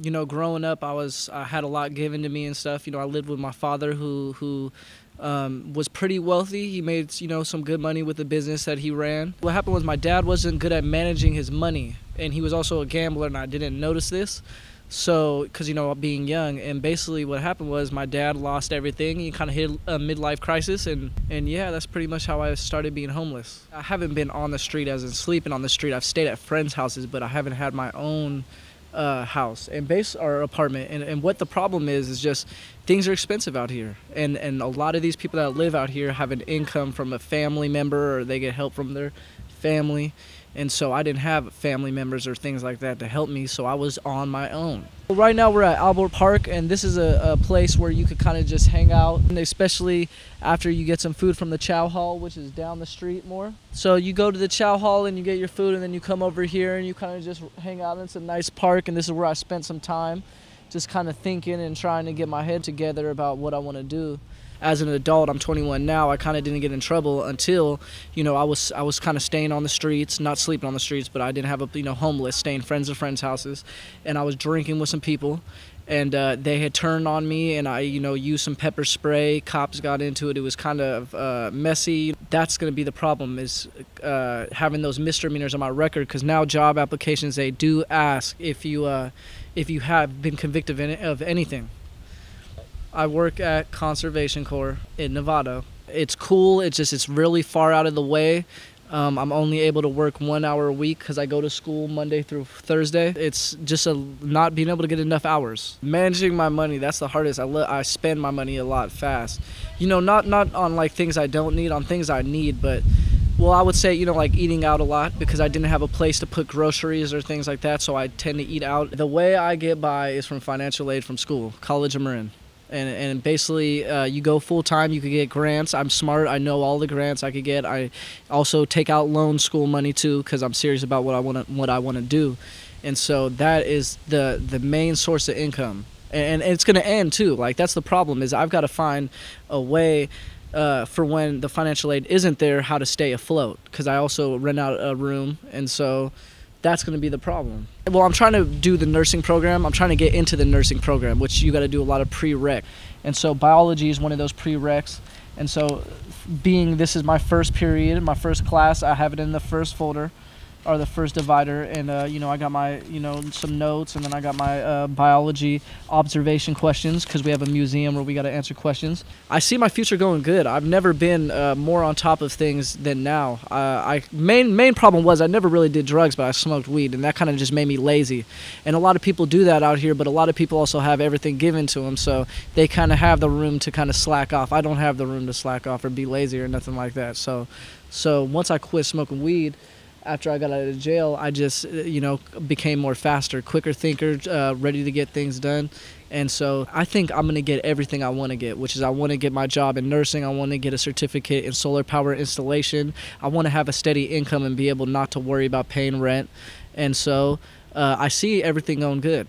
You know, growing up, I had a lot given to me and stuff. You know, I lived with my father who was pretty wealthy. He made, you know, some good money with the business that he ran. What happened was my dad wasn't good at managing his money, and he was also a gambler, and I didn't notice this. So, because, you know, being young, and basically what happened was my dad lost everything. He kind of hit a midlife crisis, and yeah, that's pretty much how I started being homeless. I haven't been on the street as in sleeping on the street. I've stayed at friends' houses, but I haven't had my own house and or apartment. And what the problem is just things are expensive out here, and a lot of these people that live out here have an income from a family member, or they get help from their family. And so I didn't have family members or things like that to help me, so I was on my own. Right now we're at Albert Park, and this is a place where you could kind of just hang out, and especially after you get some food from the chow hall, which is down the street more. So you go to the chow hall and you get your food, and then you come over here and you kind of just hang out. It's a nice park, and this is where I spent some time just kind of thinking and trying to get my head together about what I want to do. As an adult, I'm 21 now, I kind of didn't get in trouble until, you know, I was kind of staying on the streets, not sleeping on the streets, but I didn't have you know, homeless, staying friends of friends' houses, and I was drinking with some people, and they had turned on me, and I, you know, used some pepper spray. Cops got into it. It was kind of messy. That's going to be the problem, is having those misdemeanors on my record, because now job applications, they do ask if you have been convicted of anything. I work at Conservation Corps in Nevada. It's cool, it's really far out of the way. I'm only able to work 1 hour a week because I go to school Monday through Thursday. It's just not being able to get enough hours. Managing my money, that's the hardest. I spend my money a lot fast. You know, not on like things I don't need, on things I need, but well, I would say, you know, like eating out a lot, because I didn't have a place to put groceries or things like that, so I tend to eat out. The way I get by is from financial aid from school, college I'm in. And basically, you go full-time, you could get grants. I'm smart. I know all the grants I could get. I also take out loan school money, too, because I'm serious about what I want to do. And so that is the main source of income. And it's going to end, too. Like, that's the problem, is I've got to find a way for when the financial aid isn't there, how to stay afloat, because I also rent out a room, and so that's going to be the problem. Well, I'm trying to do the nursing program. I'm trying to get into the nursing program, which you got to do a lot of prereq. And so biology is one of those prereqs. And so being this is my first period, my first class, I have it in the first folder, or the first divider, and you know, I got my, you know, some notes, and then I got my biology observation questions, because we have a museum where we got to answer questions. I see my future going good. I've never been more on top of things than now. Main problem was I never really did drugs, but I smoked weed, and that kind of just made me lazy. And a lot of people do that out here, but a lot of people also have everything given to them, so they kind of have the room to kind of slack off. I don't have the room to slack off or be lazy or nothing like that. So once I quit smoking weed, after I got out of jail, I just, you know, became more faster, quicker thinker, ready to get things done. And so I think I'm going to get everything I want to get, which is I want to get my job in nursing. I want to get a certificate in solar power installation. I want to have a steady income and be able not to worry about paying rent. And so I see everything going good.